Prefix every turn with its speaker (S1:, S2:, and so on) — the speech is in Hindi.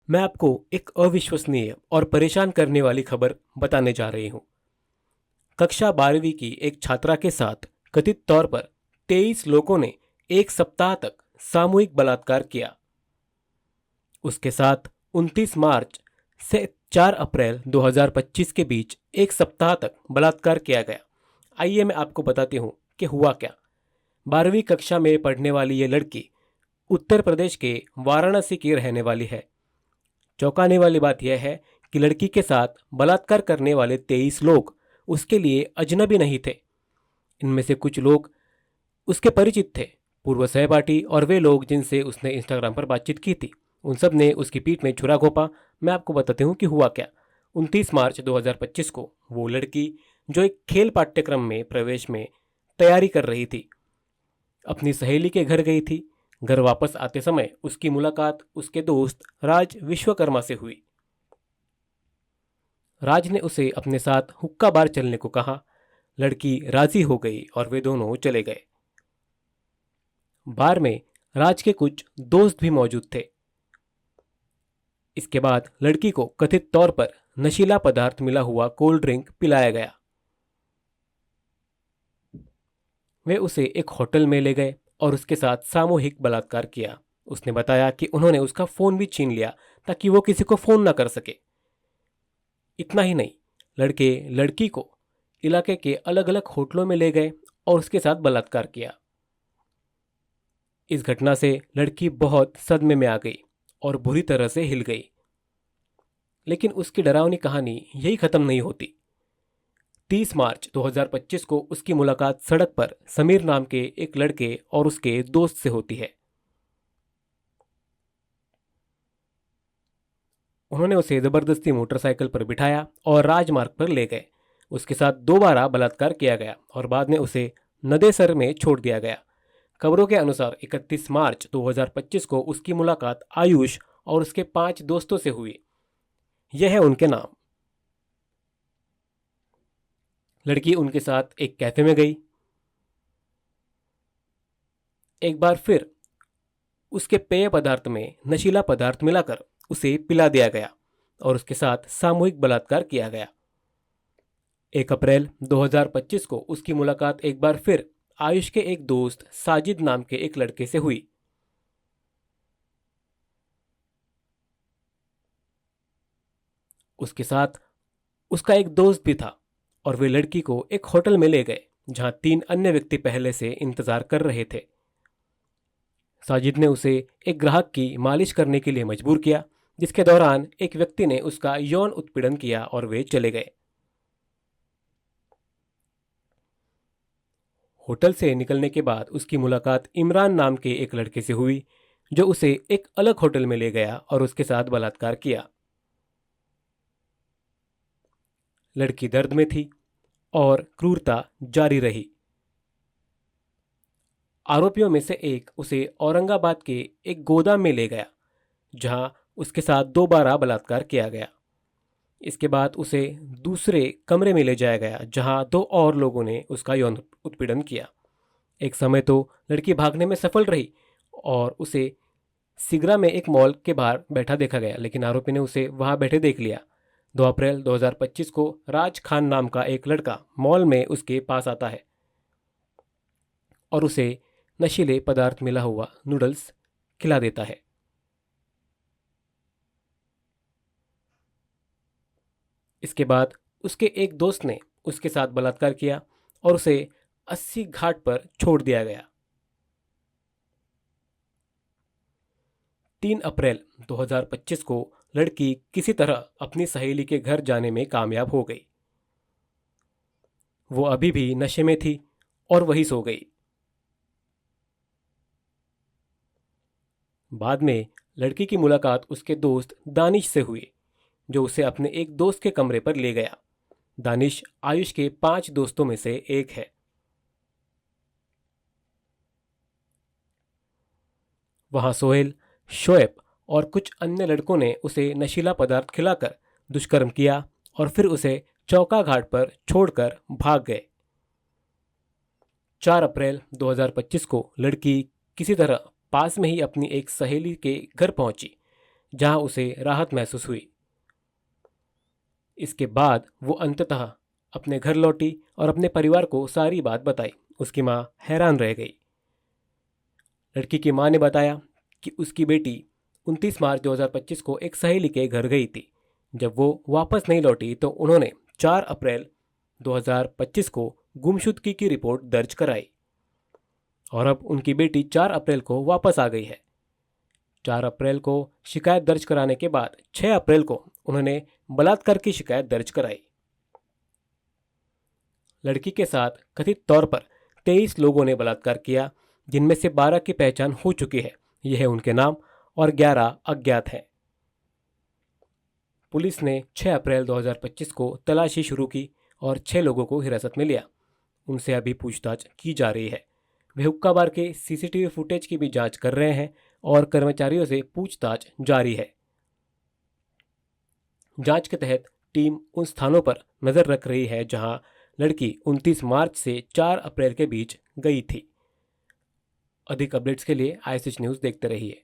S1: मैं आपको एक अविश्वसनीय और परेशान करने वाली खबर बताने जा रही हूँ। कक्षा 12वीं की एक छात्रा के साथ कथित तौर पर 23 लोगों ने एक सप्ताह तक सामूहिक बलात्कार किया। उसके साथ 29 मार्च से 4 अप्रैल 2025 के बीच एक सप्ताह तक बलात्कार किया गया। आइए मैं आपको बताती हूँ कि हुआ क्या। 12वीं कक्षा में पढ़ने वाली ये लड़की उत्तर प्रदेश के वाराणसी की रहने वाली है। चौंकाने वाली बात यह है कि लड़की के साथ बलात्कार करने वाले 23 लोग उसके लिए अजनबी नहीं थे। इनमें से कुछ लोग उसके परिचित थे, पूर्व सहपाठी और वे लोग जिनसे उसने इंस्टाग्राम पर बातचीत की थी। उन सब ने उसकी पीठ में छुरा घोंपा। मैं आपको बताती हूँ कि हुआ क्या। 29 मार्च 2025 को वो लड़की जो एक खेल पाठ्यक्रम में प्रवेश में तैयारी कर रही थी, अपनी सहेली के घर गई थी। घर वापस आते समय उसकी मुलाकात उसके दोस्त राज विश्वकर्मा से हुई। राज ने उसे अपने साथ हुक्का बार चलने को कहा। लड़की राजी हो गई और वे दोनों चले गए। बार में राज के कुछ दोस्त भी मौजूद थे। इसके बाद लड़की को कथित तौर पर नशीला पदार्थ मिला हुआ कोल्ड ड्रिंक पिलाया गया। वे उसे एक होटल में ले गए और उसके साथ सामूहिक बलात्कार किया। उसने बताया कि उन्होंने उसका फोन भी छीन लिया ताकि वो किसी को फोन ना कर सके। इतना ही नहीं, लड़के लड़की को इलाके के अलग अलग होटलों में ले गए और उसके साथ बलात्कार किया। इस घटना से लड़की बहुत सदमे में आ गई और बुरी तरह से हिल गई। लेकिन उसकी डरावनी कहानी यही खत्म नहीं होती। 30 मार्च 2025 को उसकी मुलाकात सड़क पर समीर नाम के एक लड़के और उसके दोस्त से होती है। उन्होंने उसे जबरदस्ती मोटरसाइकिल पर बिठाया और राजमार्ग पर ले गए। उसके साथ दोबारा बलात्कार किया गया और बाद में उसे नदेसर में छोड़ दिया गया। खबरों के अनुसार 31 मार्च 2025 को उसकी मुलाकात आयुष और उसके 5 दोस्तों से हुई। यह है उनके नाम। लड़की उनके साथ एक कैफे में गई। एक बार फिर उसके पेय पदार्थ में नशीला पदार्थ मिलाकर उसे पिला दिया गया और उसके साथ सामूहिक बलात्कार किया गया। 1 अप्रैल 2025 को उसकी मुलाकात एक बार फिर आयुष के एक दोस्त साजिद नाम के एक लड़के से हुई। उसके साथ उसका एक दोस्त भी था और वे लड़की को एक होटल में ले गए जहां 3 अन्य व्यक्ति पहले से इंतजार कर रहे थे। साजिद ने उसे एक ग्राहक की मालिश करने के लिए मजबूर किया, जिसके दौरान एक व्यक्ति ने उसका यौन उत्पीड़न किया और वे चले गए। होटल से निकलने के बाद उसकी मुलाकात इमरान नाम के एक लड़के से हुई जो उसे एक अलग होटल में ले गया और उसके साथ बलात्कार किया। लड़की दर्द में थी और क्रूरता जारी रही। आरोपियों में से एक उसे औरंगाबाद के एक गोदाम में ले गया जहां उसके साथ दोबारा बलात्कार किया गया। इसके बाद उसे दूसरे कमरे में ले जाया गया जहां 2 और लोगों ने उसका यौन उत्पीड़न किया। एक समय तो लड़की भागने में सफल रही और उसे सिगरा में एक मॉल के बाहर बैठा देखा गया, लेकिन आरोपी ने उसे वहां बैठे देख लिया। 2 अप्रैल 2025 को राज खान नाम का एक लड़का मॉल में उसके पास आता है और उसे नशीले पदार्थ मिला हुआ नूडल्स खिला देता है। इसके बाद उसके एक दोस्त ने उसके साथ बलात्कार किया और उसे 80 घाट पर छोड़ दिया गया। 3 अप्रैल 2025 को लड़की किसी तरह अपनी सहेली के घर जाने में कामयाब हो गई। वो अभी भी नशे में थी और वहीं सो गई। बाद में लड़की की मुलाकात उसके दोस्त दानिश से हुई जो उसे अपने एक दोस्त के कमरे पर ले गया। दानिश आयुष के 5 दोस्तों में से एक है। वहां सोहेल, शोएब और कुछ अन्य लड़कों ने उसे नशीला पदार्थ खिलाकर दुष्कर्म किया और फिर उसे चौका घाट पर छोड़कर भाग गए। 4 अप्रैल 2025 को लड़की किसी तरह पास में ही अपनी एक सहेली के घर पहुंची जहां उसे राहत महसूस हुई। इसके बाद वो अंततः अपने घर लौटी और अपने परिवार को सारी बात बताई। उसकी माँ हैरान रह गई। लड़की की माँ ने बताया कि उसकी बेटी 29 मार्च 2025 को एक सहेली के घर गई थी। जब वो वापस नहीं लौटी तो उन्होंने 4 अप्रैल 2025 को गुमशुदगी की रिपोर्ट दर्ज कराई और अब उनकी बेटी 4 अप्रैल को वापस आ गई है। 4 अप्रैल को शिकायत दर्ज कराने के बाद 6 अप्रैल को उन्होंने बलात्कार की शिकायत दर्ज कराई। लड़की के साथ कथित तौर पर 23 लोगों ने बलात्कार किया, जिनमें से 12 की पहचान हो चुकी है। यह है उनके नाम और 11 अज्ञात हैं। पुलिस ने 6 अप्रैल 2025 को तलाशी शुरू की और 6 लोगों को हिरासत में लिया। उनसे अभी पूछताछ की जा रही है। वे हुक्का बार के सीसीटीवी फुटेज की भी जांच कर रहे हैं और कर्मचारियों से पूछताछ जारी है। जांच के तहत टीम उन स्थानों पर नजर रख रही है जहां लड़की 29 मार्च से 4 अप्रैल के बीच गई थी। अधिक अपडेट्स के लिए ISH न्यूज़ देखते रहिए।